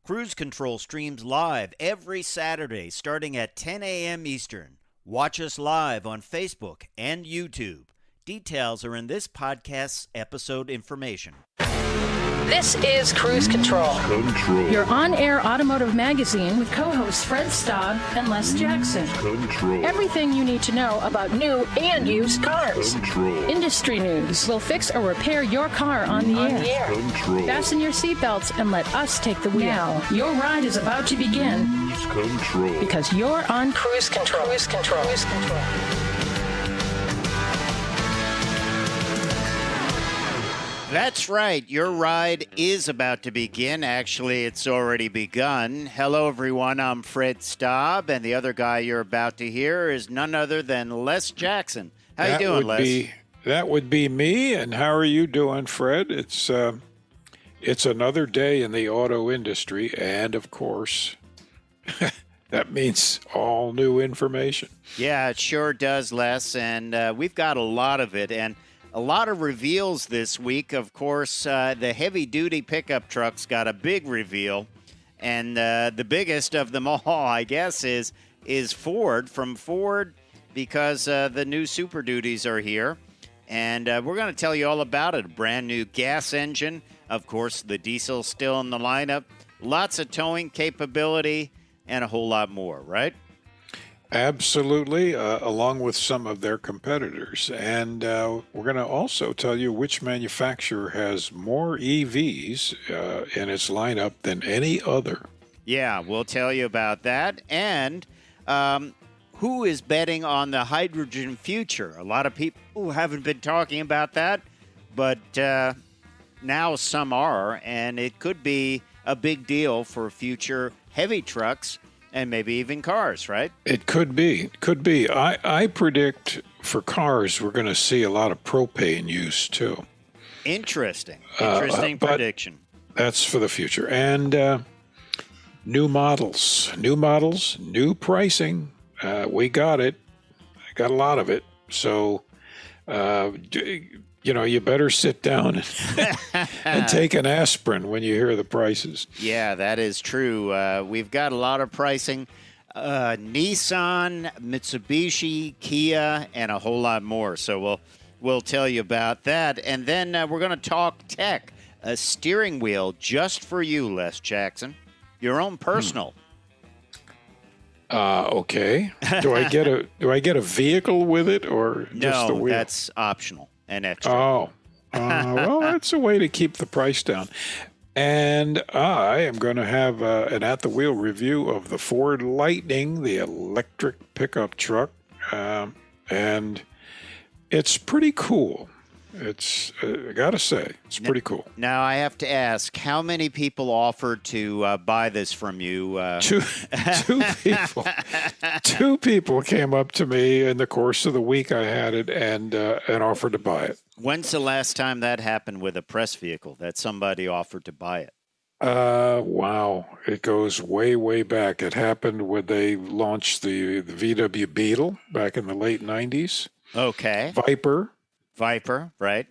Cruise Control streams live every Saturday starting at 10 a.m. Eastern. Watch us live on Facebook and YouTube. Details are in this podcast's episode information. This is Cruise Control. Your on-air automotive magazine with co-hosts Fred Staab and Les Jackson. Everything you need to know about new and used cars. Industry news. We'll fix or repair your car on the air. Fasten your seatbelts and let us take the wheel. Now, your ride is about to begin. Because you're on Cruise Control. Cruise Control. Cruise Control. That's right. Your ride is about to begin. Actually, it's already begun. Hello, everyone. I'm Fred Staab, and the other guy you're about to hear is none other than Les Jackson. How you doing, Les? That would be me, and how are you doing, Fred? It's another day in the auto industry, and, of course, that means all new information. Yeah, it sure does, Les, and we've got a lot of it, and a lot of reveals this week. Of course, the heavy-duty pickup trucks got a big reveal, and the biggest of them all, I guess, is Ford. From Ford, because the new Super Duties are here, and we're going to tell you all about it. A brand-new gas engine. Of course, the diesel still in the lineup. Lots of towing capability, and a whole lot more, right? Absolutely, along with some of their competitors. And we're going to also tell you which manufacturer has more EVs in its lineup than any other. Yeah, we'll tell you about that. And who is betting on the hydrogen future? A lot of people haven't been talking about that, but now some are, and it could be a big deal for future heavy trucks and maybe even cars, right? It could be. Could be. I predict for cars we're going to see a lot of propane use, too. Interesting prediction. That's for the future. And new models, new pricing. We got it. I got a lot of it. So, you better sit down and take an aspirin when you hear the prices. Yeah, that is true. We've got a lot of pricing. Nissan, Mitsubishi, Kia, and a whole lot more. So we'll tell you about that. And then we're going to talk tech. A steering wheel just for you, Les Jackson. Your own personal. Okay. Do I get a vehicle with it or just the wheel? No, that's optional. An extra. Oh, well, that's a way to keep the price down. And I am going to have an at-the-wheel review of the Ford Lightning, the electric pickup truck, and it's pretty cool. It's, I got to say, it's pretty cool. Now, I have to ask, how many people offered to buy this from you? Two people. Two people came up to me in the course of the week I had it and offered to buy it. When's the last time that happened with a press vehicle, that somebody offered to buy it? Wow. It goes way, way back. It happened when they launched the VW Beetle back in the late 90s. Okay. Viper, right?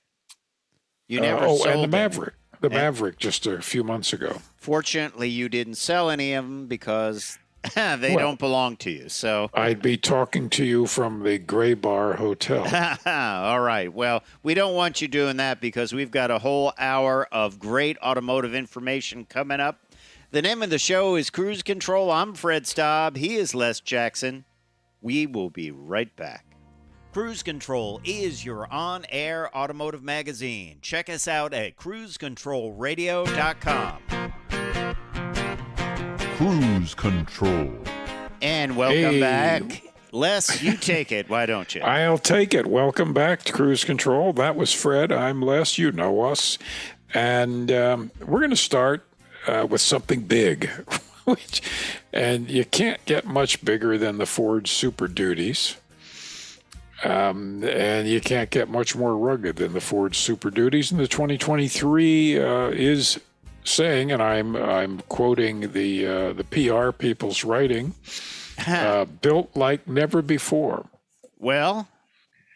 You never sold and the Maverick. The Maverick just a few months ago. Fortunately, you didn't sell any of them because they don't belong to you. So I'd be talking to you from the Gray Bar Hotel. All right. Well, we don't want you doing that because we've got a whole hour of great automotive information coming up. The name of the show is Cruise Control. I'm Fred Staab. He is Les Jackson. We will be right back. Cruise Control is your on-air automotive magazine. Check us out at cruisecontrolradio.com. Cruise Control. And welcome back. Les, you take it. Why don't you? I'll take it. Welcome back to Cruise Control. That was Fred. I'm Les. You know us. And we're going to start with something big. And you can't get much bigger than the Ford Super Duties. And you can't get much more rugged than the Ford Super Duties. And the 2023 is saying, and I'm quoting the PR people's writing, built like never before. Well,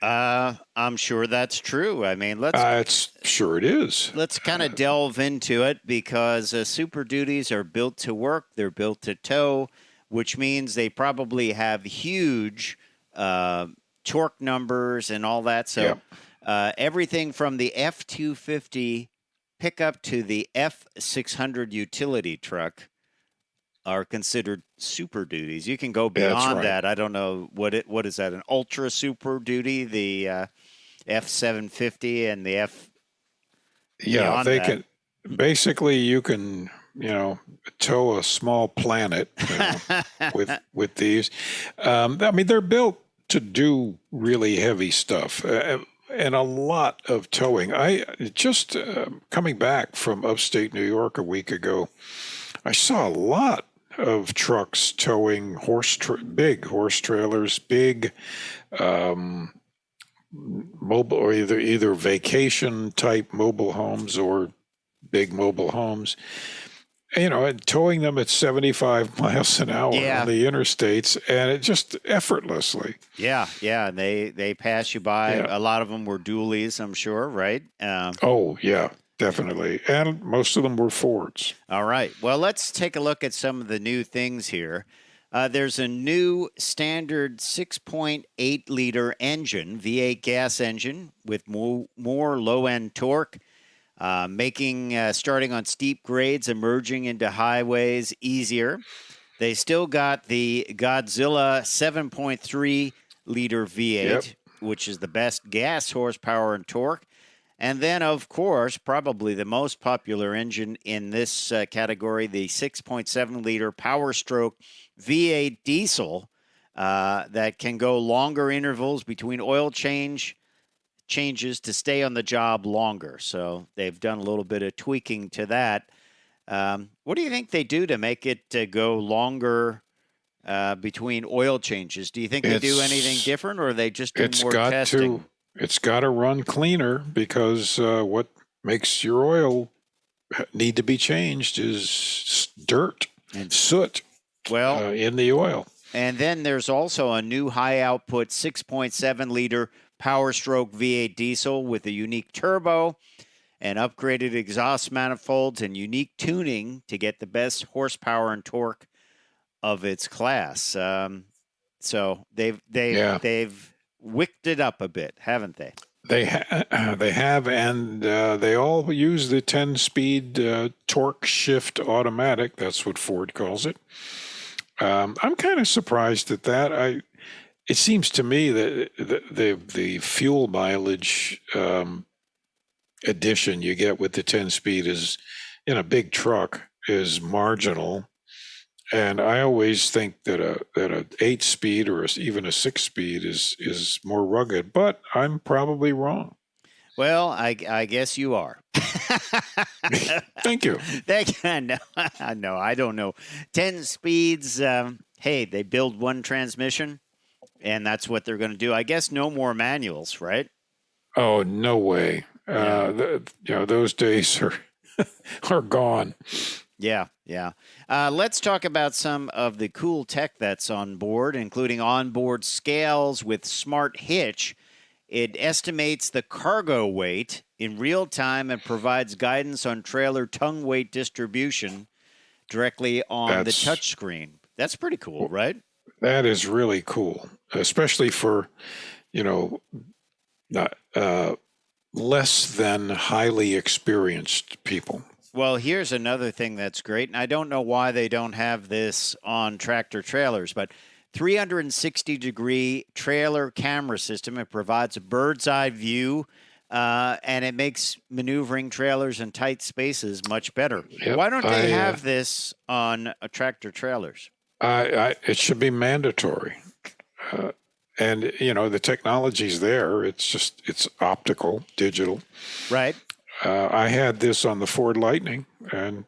I'm sure that's true. I mean, let's It is. let's kind of delve into it because Super Duties are built to work. They're built to tow, which means they probably have huge torque numbers and all that. So everything from the F-250 pickup to the F-600 utility truck are considered Super Duties. You can go beyond that. I don't know what is that, an Ultra Super Duty, the F-750 and the F. Yeah, they can. Basically, you can, tow a small planet with these. I mean, they're built to do really heavy stuff and a lot of towing. I just coming back from upstate New York a week ago, I saw a lot of trucks towing big horse trailers, big mobile, or either vacation type mobile homes or big mobile homes, and towing them at 75 miles an hour on the interstates, and it just effortlessly. Yeah. They pass you by. Yeah. A lot of them were dualies, I'm sure, right? Oh, yeah. Definitely. And most of them were Fords. All right. Well, let's take a look at some of the new things here. There's a new standard 6.8-liter engine, V8 gas engine, with more low-end torque, making starting on steep grades, emerging into highways easier. They still got the Godzilla 7.3-liter V8, which is the best gas horsepower and torque. And then, of course, probably the most popular engine in this category, the 6.7-liter Power Stroke V8 diesel that can go longer intervals between oil changes to stay on the job longer. So they've done a little bit of tweaking to that. What do you think they do to make it go longer between oil changes? Do you think they do anything different, or are they just do more testing? It's got to run cleaner because what makes your oil need to be changed is dirt and soot in the oil. And then there's also a new high-output 6.7-liter Power Stroke V8 diesel with a unique turbo and upgraded exhaust manifolds and unique tuning to get the best horsepower and torque of its class. So they've wicked it up a bit, haven't they? They have, and they all use the 10-speed torque shift automatic. That's what Ford calls it. I'm kind of surprised at that. It seems to me that the fuel mileage addition you get with the 10-speed is in a big truck is marginal. And I always think that a 8-speed or even a 6-speed is more rugged, but I'm probably wrong. Well, I guess you are. Thank you. No, I don't know. 10 speeds. Hey, they build one transmission, and that's what they're going to do. I guess no more manuals, right? Oh, no way. Those days are gone. Yeah. Let's talk about some of the cool tech that's on board, including onboard scales with Smart Hitch. It estimates the cargo weight in real time and provides guidance on trailer tongue weight distribution directly on the touchscreen. That's pretty cool, right? That is really cool, especially for, less than highly experienced people. Well, here's another thing that's great, and I don't know why they don't have this on tractor trailers, but 360-degree trailer camera system. It provides a bird's eye view, and it makes maneuvering trailers in tight spaces much better. Yep, why don't they have this on tractor trailers? It should be mandatory. And, the technology's there. It's optical, digital. Right. I had this on the Ford Lightning, and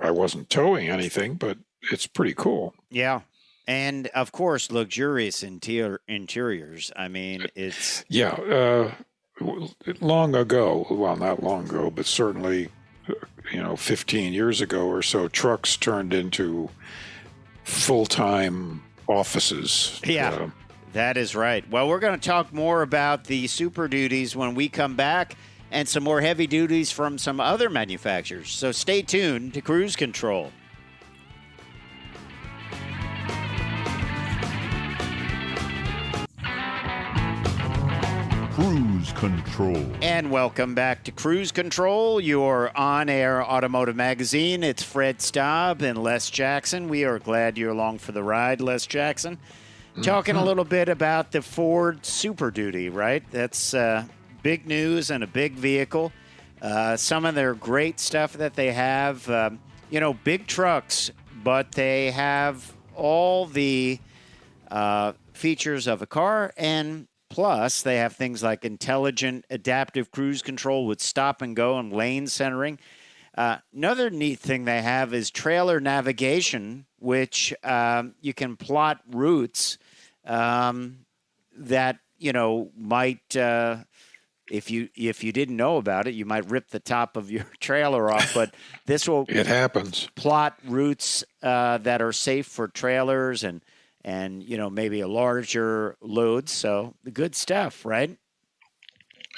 I wasn't towing anything, but it's pretty cool. Yeah. And, of course, luxurious interiors. I mean, it's... Yeah. Long ago, well, not long ago, but certainly, 15 years ago or so, trucks turned into full-time offices. Yeah. That is right. Well, we're going to talk more about the Super Duties when we come back and some more heavy duties from some other manufacturers. So stay tuned to Cruise Control. Cruise Control. And welcome back to Cruise Control, your on-air automotive magazine. It's Fred Staab and Les Jackson. We are glad you're along for the ride, Les Jackson. Talking a little bit about the Ford Super Duty, right? That's big news and a big vehicle. Some of their great stuff that they have, big trucks, but they have all the features of a car, and plus they have things like intelligent adaptive cruise control with stop and go and lane centering. Another neat thing they have is trailer navigation, which you can plot routes that, might, if you didn't know about it, you might rip the top of your trailer off. But this will It happens. plot routes that are safe for trailers and maybe a larger load. So the good stuff, right?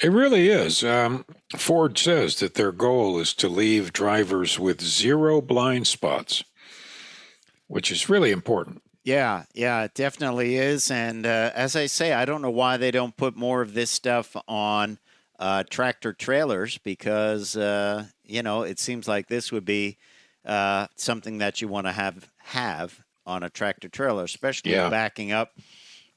It really is. Ford says that their goal is to leave drivers with 0 blind spots, which is really important. Yeah, it definitely is. And as I say, I don't know why they don't put more of this stuff on tractor trailers because, it seems like this would be something that you want to have on a tractor trailer, especially backing up.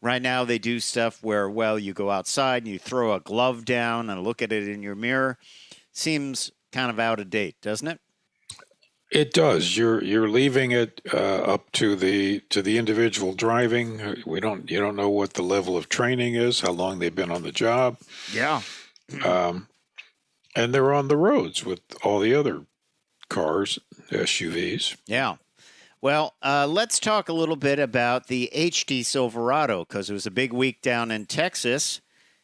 Right now, they do stuff where, you go outside and you throw a glove down and look at it in your mirror. Seems kind of out of date, doesn't it? It does. You're leaving it up to the individual driving. You don't know what the level of training is, how long they've been on the job. Yeah. And they're on the roads with all the other cars, SUVs. Yeah. Well, let's talk a little bit about the HD Silverado because it was a big week down in Texas.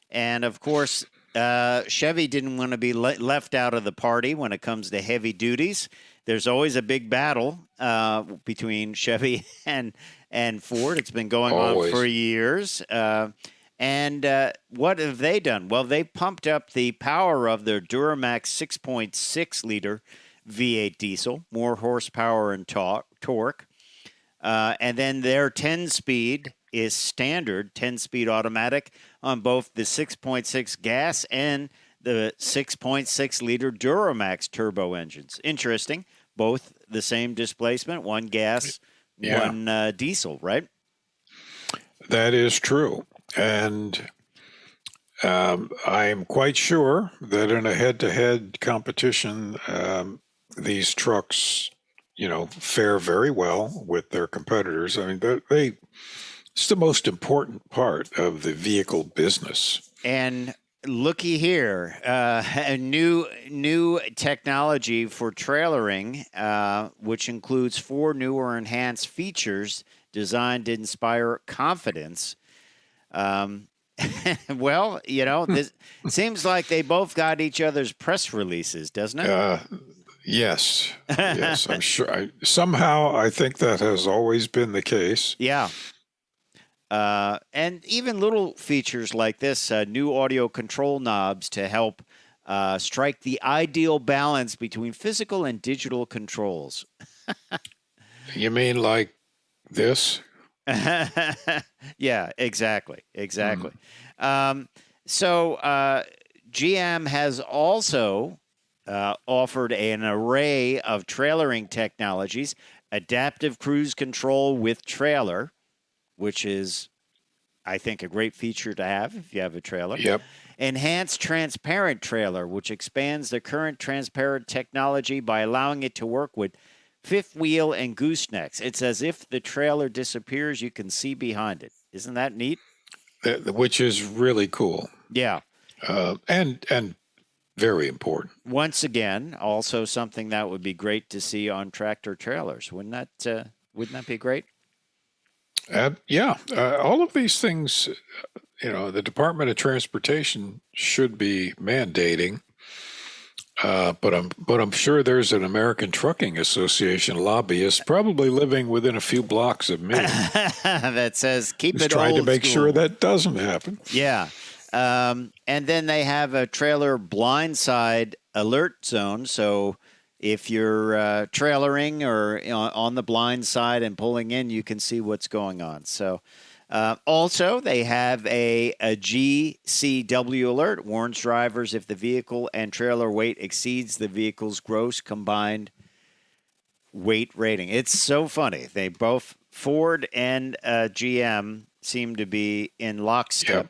And, of course, Chevy didn't want to be left out of the party when it comes to heavy duties. There's always a big battle between Chevy and Ford. It's been going on for years. And what have they done? Well, they pumped up the power of their Duramax 6.6-liter V8 diesel, more horsepower and torque. And then their 10-speed is standard 10-speed automatic on both the 6.6 gas and the 6.6-liter Duramax turbo engines. Interesting. Both the same displacement, one gas, one diesel, right? That is true. And I'm quite sure that in a head-to-head competition, these trucks, fare very well with their competitors. I mean, it's the most important part of the vehicle business. And looky here, a new technology for trailering, which includes 4 new or enhanced features designed to inspire confidence. This seems like they both got each other's press releases, doesn't it? Yes, I'm sure. Somehow, I think that has always been the case. Yeah. And even little features like this, new audio control knobs to help strike the ideal balance between physical and digital controls. You mean like this? Yeah, exactly. So GM has also offered an array of trailering technologies, adaptive cruise control with trailer, which is, I think, a great feature to have if you have a trailer. Yep. Enhanced transparent trailer, which expands the current transparent technology by allowing it to work with fifth wheel and goosenecks. It's as if the trailer disappears, you can see behind it. Isn't that neat? Which is really cool. Yeah. And very important. Once again, also something that would be great to see on tractor trailers. Wouldn't that be great? All of these things, the Department of Transportation should be mandating. But I'm sure there's an American Trucking Association lobbyist probably living within a few blocks of me. That says keep Who's it trying old to make school. sure that doesn't happen. Yeah. And then they have a trailer blindside alert zone. So if you're trailering or on the blind side and pulling in, you can see what's going on. So also, they have a GCW alert, warns drivers if the vehicle and trailer weight exceeds the vehicle's gross combined weight rating. It's so funny. They both, Ford and GM, seem to be in lockstep. Yep.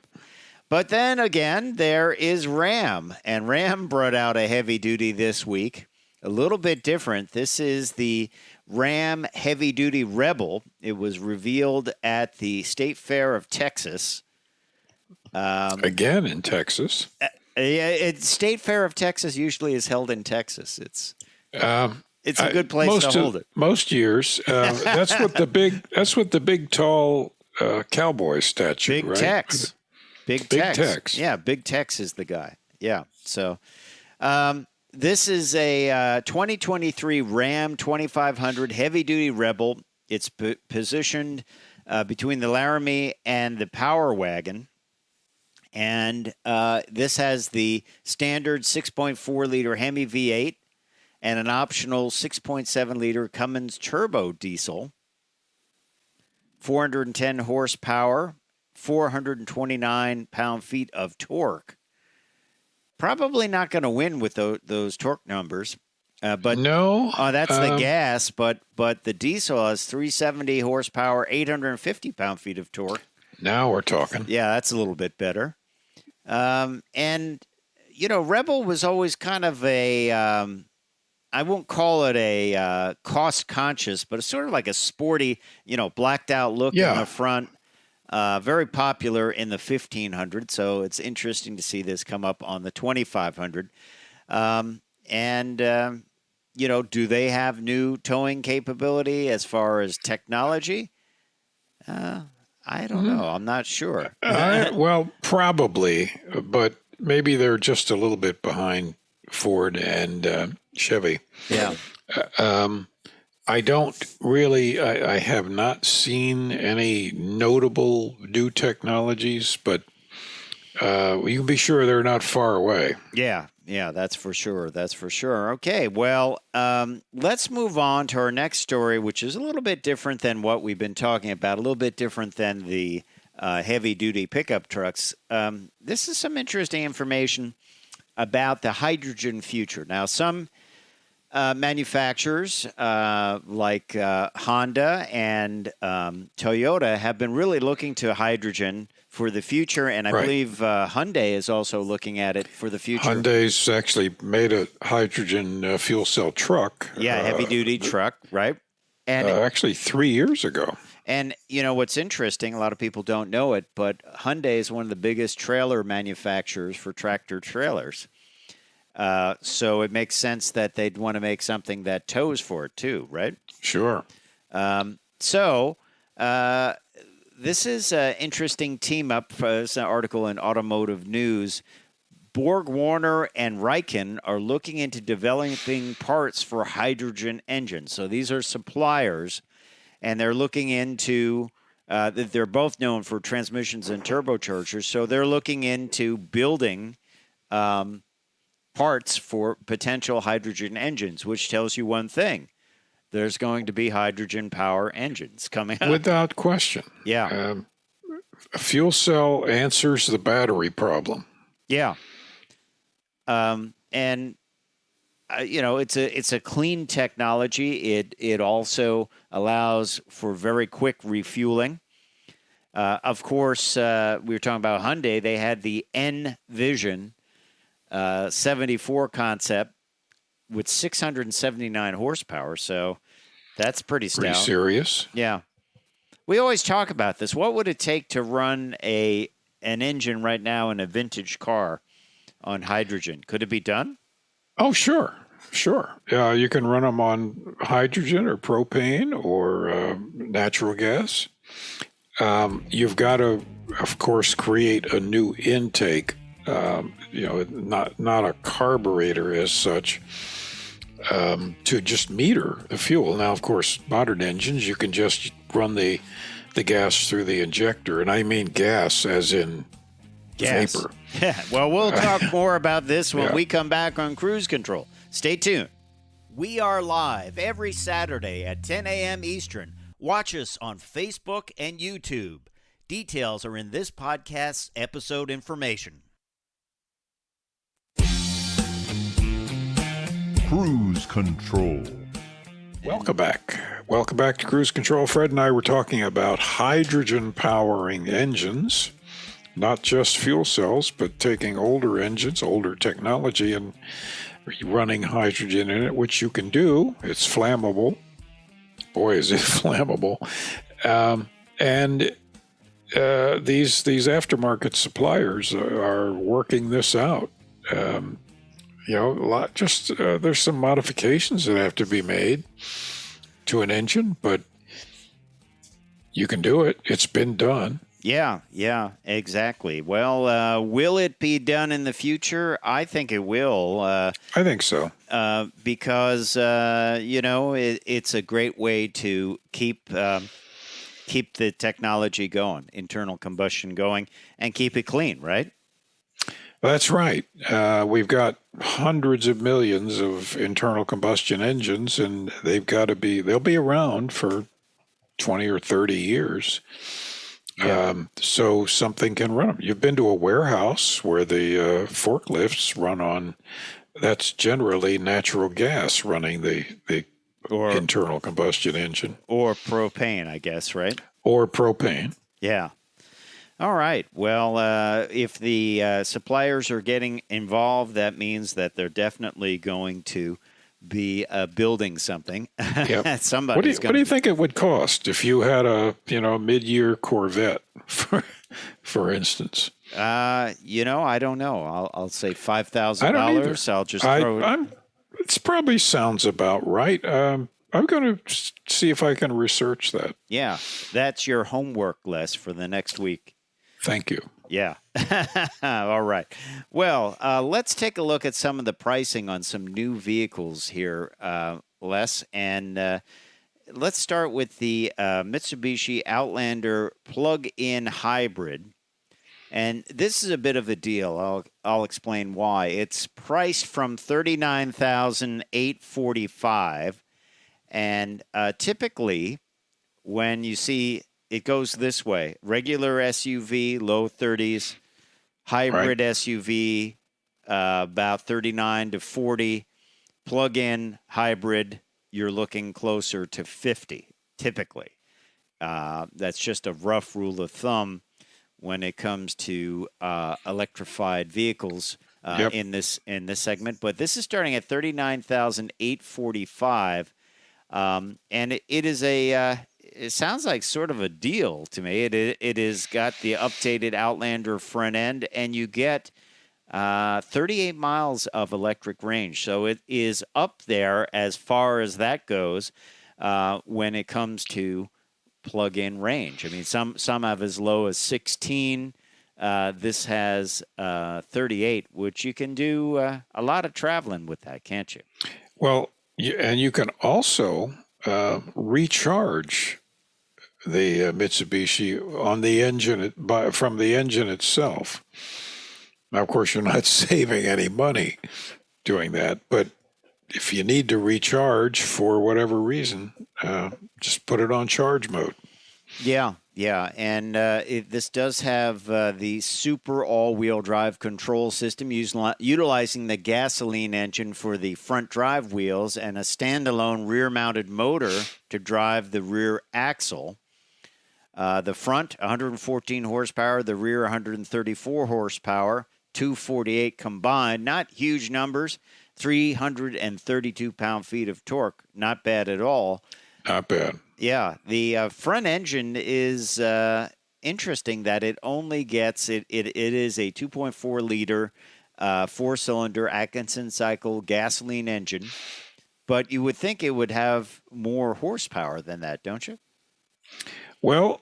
But then again, there is Ram, and Ram brought out a heavy duty this week, a little bit different. This is the Ram Heavy Duty Rebel. It was revealed at the State Fair of Texas. Again in Texas. State Fair of Texas usually is held in Texas. It's a good place to hold it. Most years, that's what the big tall cowboy statue. Big right? Tex. Big Tex. Tex. Yeah, Big Tex is the guy. Yeah. So this is a 2023 Ram 2500 heavy-duty Rebel. It's positioned between the Laramie and the Power Wagon. And this has the standard 6.4-liter Hemi V8 and an optional 6.7-liter Cummins turbo diesel, 410 horsepower, 429 pound-feet of torque. Probably not going to win with those torque numbers. But no, that's the gas. But the diesel has 370 horsepower, 850 pound-feet of torque. Now we're talking. Yeah, that's a little bit better. And, Rebel was always kind of a, I won't call it a cost-conscious, but it's sort of like a sporty, blacked-out look in the front. Very popular in the 1500, so it's interesting to see this come up on the 2500. Do they have new towing capability as far as technology? I don't know. I'm not sure. Well, probably, but maybe they're just a little bit behind Ford and Chevy. Yeah. I have not seen any notable new technologies, but you can be sure they're not far away. Yeah, that's for sure. That's for sure. Okay, well, let's move on to our next story, which is a little bit different than what we've been talking about, a little bit different than the heavy-duty pickup trucks. This is some interesting information about the hydrogen future. Now, some manufacturers like Honda and Toyota have been really looking to hydrogen for the future, and I believe Hyundai is also looking at it for the future. Hyundai's actually made a hydrogen fuel cell truck. Yeah, heavy-duty truck, right? And actually 3 years ago. And, what's interesting, a lot of people don't know it, but Hyundai is one of the biggest trailer manufacturers for tractor trailers. So it makes sense that they'd want to make something that tows for it too, right? Sure. This is an interesting team up. It's an article in Automotive News. Borg Warner and Riken are looking into developing parts for hydrogen engines. So these are suppliers, and they're looking into they're both known for transmissions and turbochargers. So they're looking into building parts for potential hydrogen engines, which tells you one thing. There's going to be hydrogen power engines coming up. Without question. Yeah. A fuel cell answers the battery problem. Yeah. It's a clean technology. It also allows for very quick refueling. Of course, we were talking about Hyundai. They had the N-Vision 74 concept with 679 horsepower. So that's pretty stout. Pretty serious. Yeah. We always talk about this. What would it take to run an engine right now in a vintage car on hydrogen? Could it be done? Oh, sure. You can run them on hydrogen or propane or natural gas. You've got to, of course, create a new intake not a carburetor as such, to just meter the fuel. Now, of course, modern engines, you can just run the gas through the injector, and I mean gas as in Gas. vapor. Yeah. Well, we'll talk more about this when we come back on Cruise Control. Stay tuned. We are live every Saturday at 10 a.m. Eastern. Watch us on Facebook and YouTube. Details are in this podcast's episode information. Cruise Control. Welcome back. Welcome back to Cruise Control. Fred and I were talking about hydrogen powering engines, not just fuel cells, but taking older engines, older technology, and running hydrogen in it, which you can do. It's flammable. Boy, is it flammable. And these aftermarket suppliers are working this out. There's some modifications that have to be made to an engine, but you can do it. It's been done. Yeah, exactly. Well, will it be done in the future? I think it will. I think so. Because, it's a great way to keep the technology going, internal combustion going, and keep it clean, right? That's right. We've got hundreds of millions of internal combustion engines, and they'll be around for 20 or 30 years. Yeah. So something can run them. You've been to a warehouse where the forklifts run on, that's generally natural gas running the internal combustion engine. Or propane, I guess, right? Or propane. Yeah. All right. Well, if the suppliers are getting involved, that means that they're definitely going to be building something. Yep. What do you think it would cost if you had a mid-year Corvette, for instance? I don't know. I'll say $5,000. I'll just throw it. It probably sounds about right. I'm going to see if I can research that. Yeah, that's your homework, Les, for the next week. Thank you. Yeah. All right. Well, let's take a look at some of the pricing on some new vehicles here, Les. And let's start with the Mitsubishi Outlander plug-in hybrid. And this is a bit of a deal. I'll explain why. It's priced from $39,845, and typically, when you see it goes this way: regular SUV, low 30s; hybrid SUV, about 39 to 40; plug-in hybrid, you're looking closer to 50. Typically, that's just a rough rule of thumb when it comes to electrified vehicles in this segment. But this is starting at $39,845, and it is it sounds like sort of a deal to me. It has got the updated Outlander front end, and you get 38 miles of electric range. So it is up there as far as that goes when it comes to plug-in range. I mean, some have as low as 16. This has 38, which you can do a lot of traveling with that, can't you? Well, and you can also recharge the Mitsubishi on the engine from the engine itself. Now, of course, you're not saving any money doing that, but if you need to recharge for whatever reason, just put it on charge mode. Yeah, and this does have the super all-wheel drive control system utilizing the gasoline engine for the front drive wheels and a standalone rear-mounted motor to drive the rear axle. The front, 114 horsepower, the rear, 134 horsepower, 248 combined. Not huge numbers, 332 pound-feet of torque. Not bad at all. Not bad. Yeah, the front engine is interesting that it only gets it is a 2.4 liter 4-cylinder Atkinson cycle gasoline engine, but you would think it would have more horsepower than that, don't you? Well,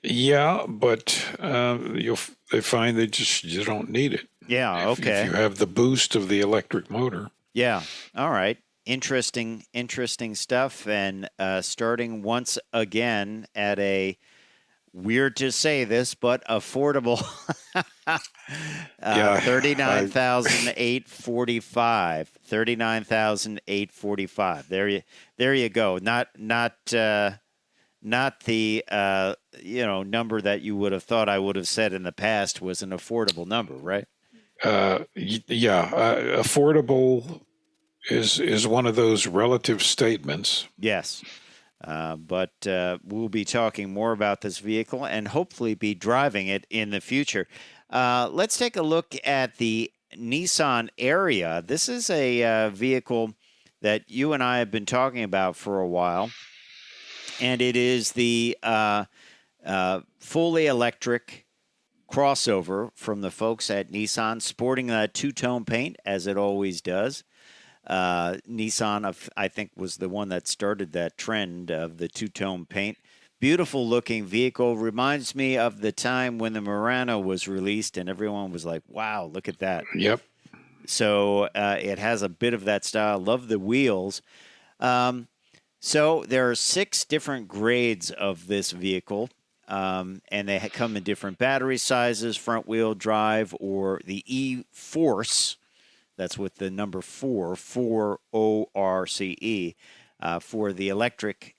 yeah, but they find you don't need it. Yeah. If Okay. you have the boost of the electric motor. Yeah. All right. Interesting stuff. And starting once again at a, weird to say this, but affordable, Yeah, 39,845. 39,845. There you go. Not the number that you would have thought I would have said in the past was an affordable number, right? Affordable is one of those relative statements. Yes. But we'll be talking more about this vehicle and hopefully be driving it in the future. Let's take a look at the Nissan Ariya. This is a vehicle that you and I have been talking about for a while, and it is the fully electric crossover from the folks at Nissan, sporting a two-tone paint, as it always does. Nissan, I think, was the one that started that trend of the two-tone paint. Beautiful looking vehicle. Reminds me of the time when the Murano was released and everyone was like, wow, look at that. Yep. So it has a bit of that style. Love the wheels. So there are 6 different grades of this vehicle. And they come in different battery sizes, front-wheel drive, or the E-Force. That's with the number 4, O-R-C-E, for the electric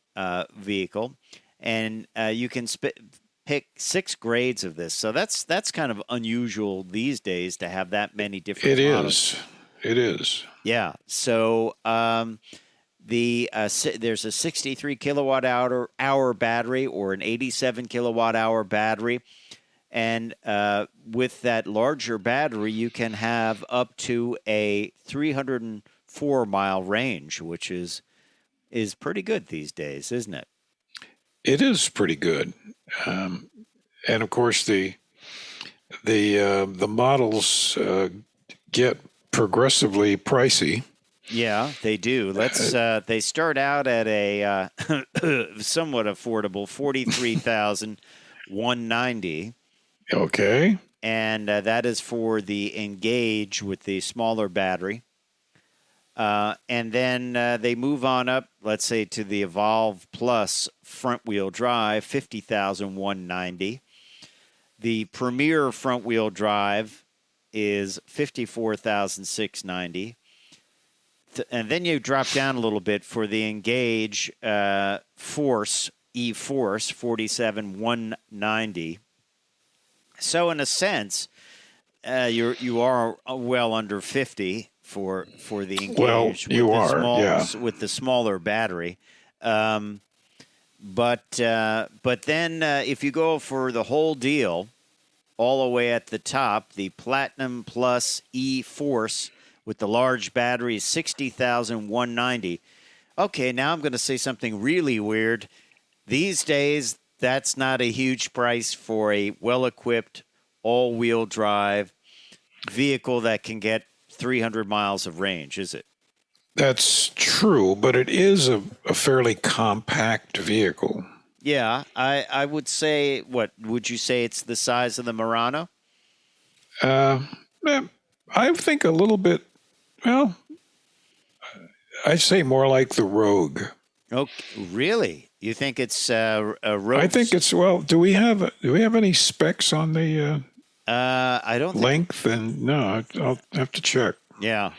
vehicle. And you can pick 6 grades of this. So that's kind of unusual these days to have that many different models. It is. Yeah. So there's a 63 kilowatt hour battery or an 87 kilowatt hour battery. And with that larger battery, you can have up to a 304-mile range, which is pretty good these days, isn't it? It is pretty good. And of course, the models get progressively pricey. Yeah, they do. They start out at a somewhat affordable $43,190. Okay. And that is for the Engage with the smaller battery. And then they move on up, let's say, to the Evolve Plus front-wheel drive, $50,190. The Premier front-wheel drive is $54,690. And then you drop down a little bit for the Engage Force, E-Force, $47,190. So in a sense, you are well under 50 for the Engage. Well, you are, yeah, with the smaller battery. But then if you go for the whole deal, all the way at the top, the Platinum Plus E-Force with the large battery is $60,190. Okay, now I'm going to say something really weird. These days, that's not a huge price for a well-equipped, all-wheel drive vehicle that can get 300 miles of range, is it? That's true, but it is a fairly compact vehicle. Yeah, I would say, what, would you say it's the size of the Murano? I think a little bit, well, I'd say more like the Rogue. Oh, really? You think it's a Rogue? I think it's, well, do we have any specs on the I don't think length? And no, I'll have to check. Yeah.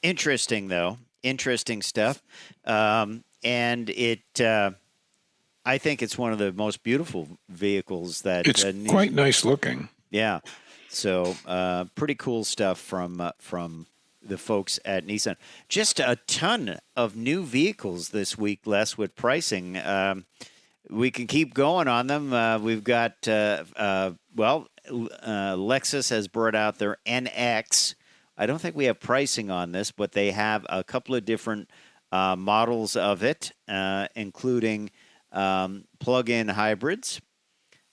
Interesting, though. Interesting stuff. And I think it's one of the most beautiful vehicles that it's quite nice looking. Yeah. So pretty cool stuff from the folks at Nissan. Just a ton of new vehicles this week, Les, with pricing. We can keep going on them. We've got, Lexus has brought out their NX. I don't think we have pricing on this, but they have a couple of different models of it, including plug-in hybrids,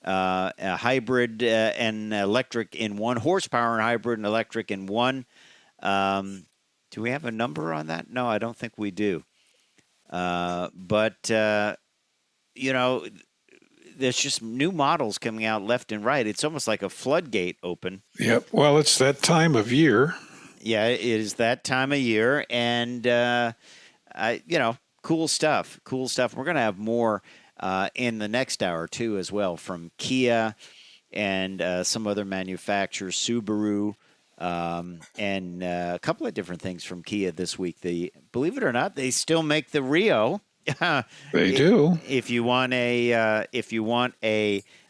a hybrid and electric in one, horsepower and hybrid and electric in one. Do we have a number on that? No, I don't think we do. But there's just new models coming out left and right. It's almost like a floodgate open. Yep. Well, it's that time of year. Yeah, it is that time of year, and cool stuff. Cool stuff. We're going to have more in the next hour too, as well, from Kia and some other manufacturers, Subaru, and a couple of different things from Kia this week. Believe it or not, they still make the Rio. They do. If you want a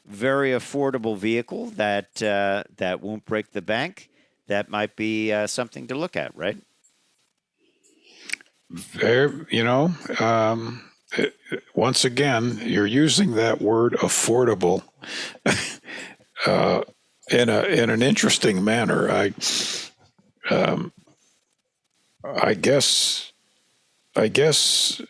very affordable vehicle that won't break the bank, that might be something to look at, right? There, once again, you're using that word affordable in an interesting manner. I guess,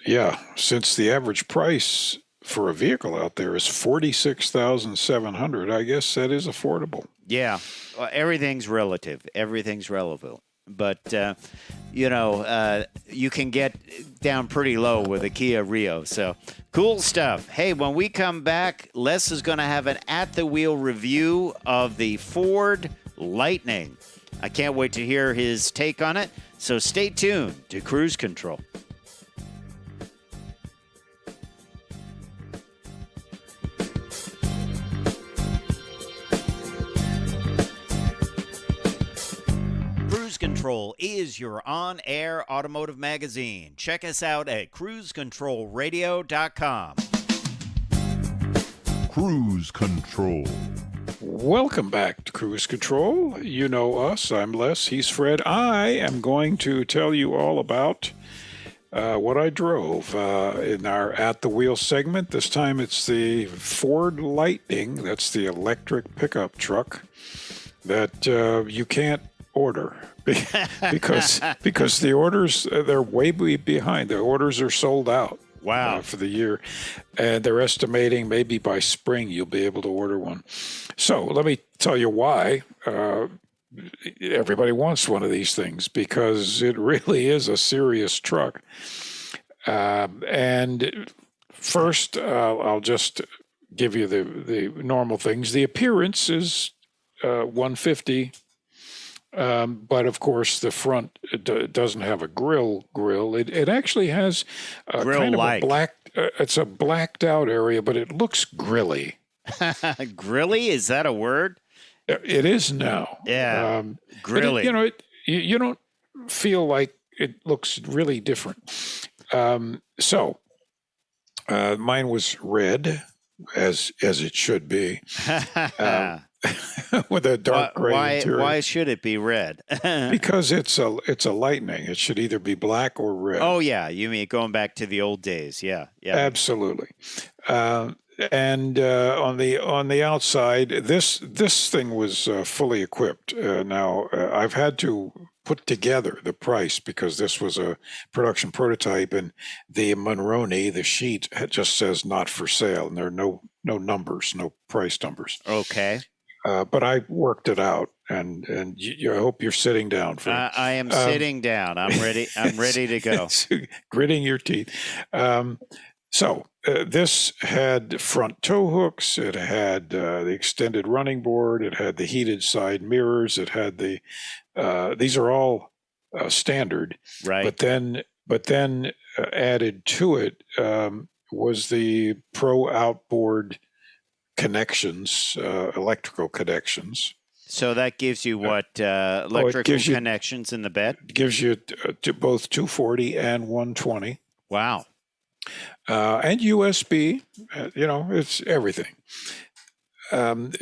yeah. Since the average price for a vehicle out there is $46,700, I guess that is affordable. Yeah, well, everything's relative. Everything's relevant. But, you can get down pretty low with a Kia Rio. So cool stuff. Hey, when we come back, Les is going to have an at-the-wheel review of the Ford Lightning. I can't wait to hear his take on it. So stay tuned to Cruise Control. Control is your on-air automotive magazine. Check us out at cruisecontrolradio.com. Cruise Control. Welcome back to Cruise Control. You know us. I'm Les. He's Fred. I am going to tell you all about what I drove in our At the Wheel segment. This time it's the Ford Lightning. That's the electric pickup truck that you can't order because the orders, they're way behind. The orders are sold out. Wow. For the year, and they're estimating maybe by spring you'll be able to order one. So let me tell you why everybody wants one of these things, because it really is a serious truck. And first, I'll just give you the normal things. The appearance is 150. But of course, the front doesn't have a grill. It actually has a kind of a black. It's a blacked out area, but it looks grilly. Grilly? Is that a word? It is now. Yeah, grilly. You don't feel like it looks really different. So mine was red, as it should be. With a dark gray interior. Why should it be red? Because it's a Lightning. It should either be black or red. Oh yeah, you mean going back to the old days? Yeah. Absolutely. And on the outside, this thing was fully equipped. Now I've had to put together the price because this was a production prototype, and the Monroney, the sheet, just says not for sale, and there are no numbers, no price numbers. Okay. But I worked it out, and I hope you're sitting down for it. I am sitting down. I'm ready. I'm ready to go. Gritting your teeth. So this had front tow hooks. It had the extended running board. It had the heated side mirrors. It had the. These are all standard. Right. But then added to it was the Pro outboard connections, electrical connections. So that gives you what electrical connections in the bed? It gives you to both 240 and 120. Wow. And USB. It's everything.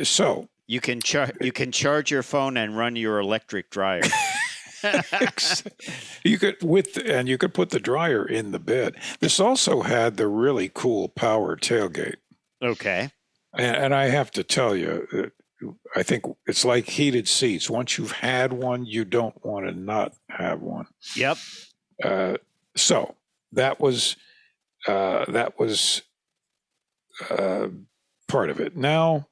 So you can charge your phone and run your electric dryer. You could put the dryer in the bed. This also had the really cool power tailgate. Okay. And I have to tell you, I think it's like heated seats. Once you've had one, you don't want to not have one. Yep. So that was part of it. Now,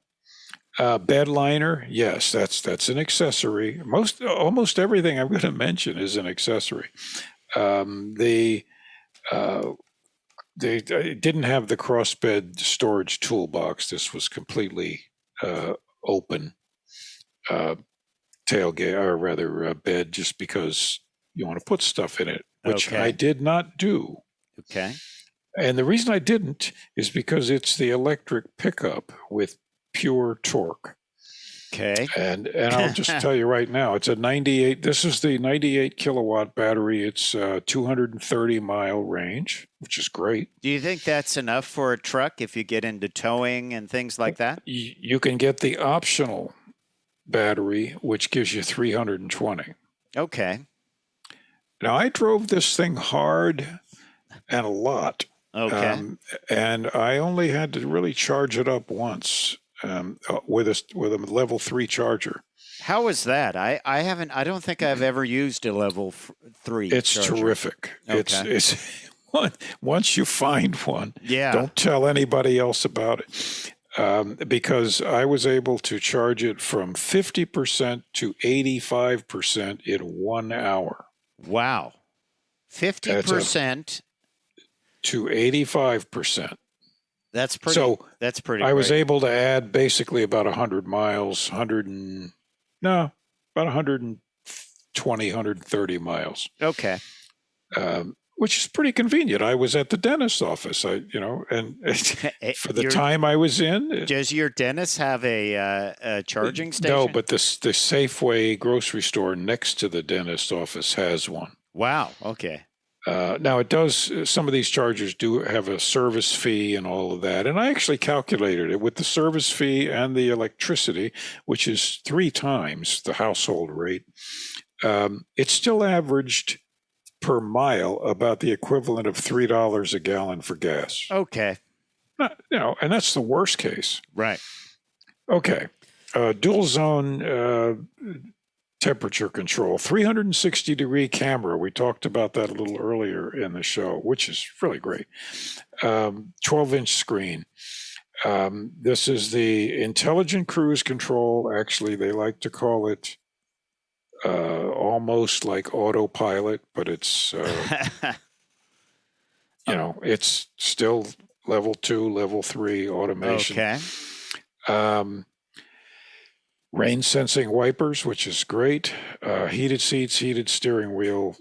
bed liner, yes, that's an accessory. Almost everything I'm going to mention is an accessory. The they didn't have the crossbed storage toolbox. This was completely open tailgate, or rather bed, just because you want to put stuff in it, which I did not do. Okay. And the reason I didn't is because it's the electric pickup with pure torque. Okay. And I'll just tell you right now, it's a 98. This is the 98 kilowatt battery. It's 230 mile range, which is great. Do you think that's enough for a truck if you get into towing and things like that? You can get the optional battery, which gives you 320. Okay. Now, I drove this thing hard and a lot. Okay. And I only had to really charge it up once with a level 3 charger. How was that? I don't think I've ever used a level 3. It's charger. terrific. Okay. It's once you find one, yeah. Don't tell anybody else about it. Because I was able to charge it from 50% to 85% in 1 hour. Wow. 50% to 85%. That's pretty. So that's pretty. I was great. able to add basically about 100 miles, about 120, 130 miles. Okay. Which is pretty convenient. I was at the dentist's office, and for the time I was in. Does your dentist have a charging station? No, but the Safeway grocery store next to the dentist's office has one. Wow. Okay. Now it does. Some of these chargers do have a service fee and all of that, and I actually calculated it with the service fee and the electricity, which is 3 times the household rate. It still averaged per mile about the equivalent of $3 a gallon for gas. Okay. And that's the worst case. Right. Okay. Dual zone temperature control, 360-degree camera. We talked about that a little earlier in the show, which is really great. 12-inch screen. This is the intelligent cruise control. Actually, they like to call it almost like autopilot, but it's it's still level 2, level 3 automation. Okay. Rain sensing wipers, which is great. Heated seats, heated steering wheel.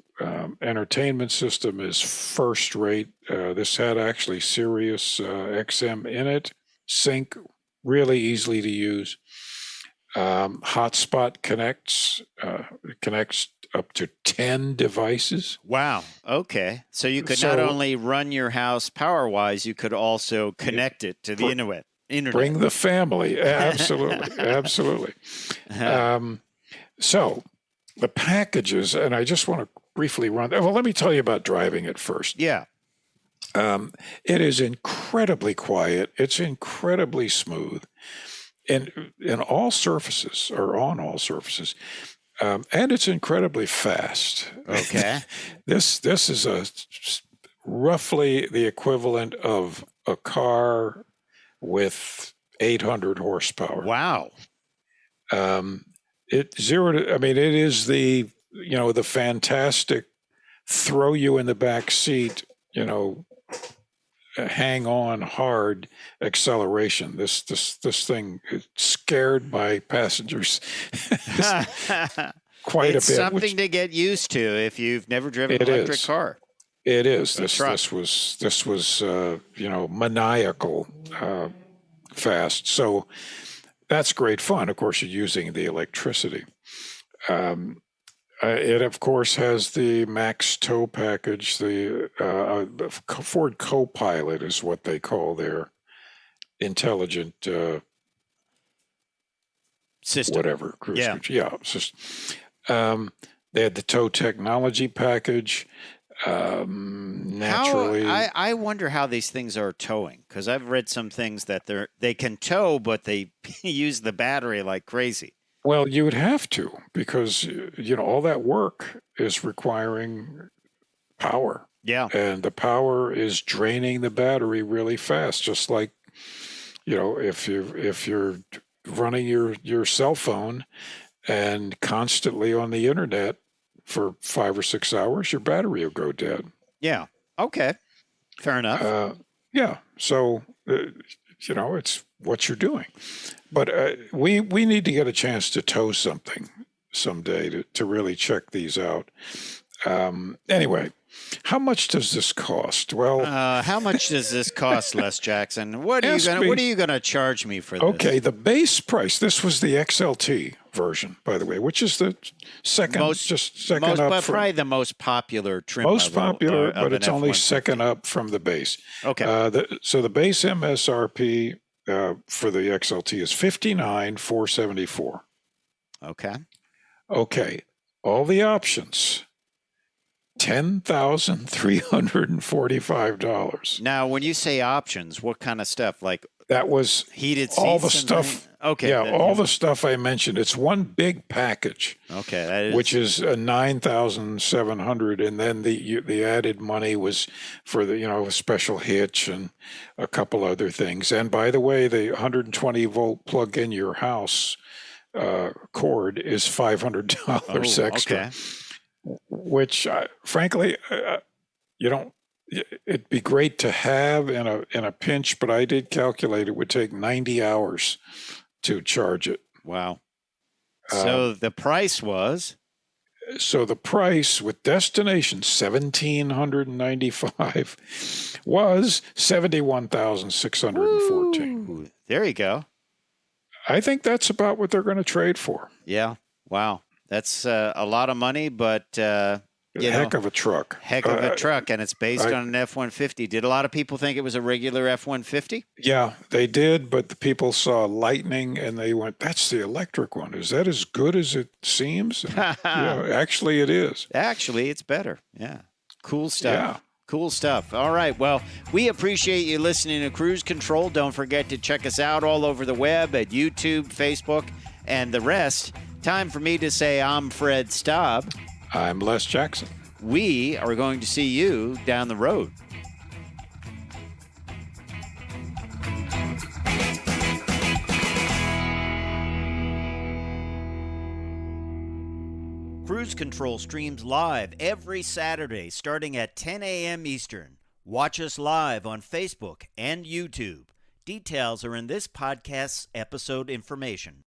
Entertainment system is first rate. This had actually Sirius XM in it. Sync, really easily to use. Hotspot connects up to 10 devices. Wow. Okay. So you could not only run your house power-wise, you could also connect it to the internet. Bring the family. Absolutely. Absolutely. So the packages, and I just want to briefly run. Well, let me tell you about driving it first. Yeah. It is incredibly quiet. It's incredibly smooth. And on all surfaces, and it's incredibly fast. Okay. This is roughly the equivalent of a car with 800 horsepower. Wow. It is the fantastic throw you in the back seat, hang on hard acceleration. This thing scared my passengers quite a bit. It's something to get used to if you've never driven an electric car. It is. This was maniacal fast. So that's great fun. Of course, you're using the electricity. It, of course, has the Max Tow package. The Ford Copilot is what they call their intelligent system. Whatever. Cruise control. Yeah. They had the tow technology package. Naturally, I wonder how these things are towing, because I've read some things that they can tow, but they use the battery like crazy. Well, you would have to, because all that work is requiring power. Yeah, and the power is draining the battery really fast. Just like if you're running your cell phone and constantly on the internet for 5 or 6 hours, your battery will go dead. Yeah. Okay. Fair enough. Yeah. So, it's what you're doing. But we need to get a chance to tow something someday to really check these out. Anyway, how much does this cost? Well, how much does this cost, Les Jackson? What are you gonna charge me for this? Okay, the base price. This was the XLT version, by the way, which is the second up. But probably the most popular trim. Most popular, of but it's only F-150. second up from the base. Okay. So the base MSRP for the XLT is $59,474. Okay. Okay. All the options. $10,345. Now, when you say options, what kind of stuff? Like that was heated seats? All the stuff. Okay. Yeah, all the stuff I mentioned. It's one big package. Okay. Which is $9,700, and then the added money was for the a special hitch and a couple other things. And by the way, the 120-volt plug in your house cord is $500 extra. Okay. Which, frankly, it'd be great to have in a pinch, but I did calculate it would take 90 hours to charge it. Wow. So the price was? So the price with destination $1,795 was $71,614. There you go. I think that's about what they're going to trade for. Yeah. Wow. That's a lot of money, but heck of a truck. Heck of a truck, and it's based on an F-150. Did a lot of people think it was a regular F-150? Yeah, they did, but the people saw Lightning and they went, "That's the electric one. Is that as good as it seems?" And, actually, it is. Actually, it's better. Yeah, cool stuff. Yeah. Cool stuff. All right. Well, we appreciate you listening to Cruise Control. Don't forget to check us out all over the web at YouTube, Facebook, and the rest. Time for me to say I'm Fred Staab. I'm Les Jackson. We are going to see you down the road. Cruise Control streams live every Saturday starting at 10 a.m. Eastern. Watch us live on Facebook and YouTube. Details are in this podcast's episode information.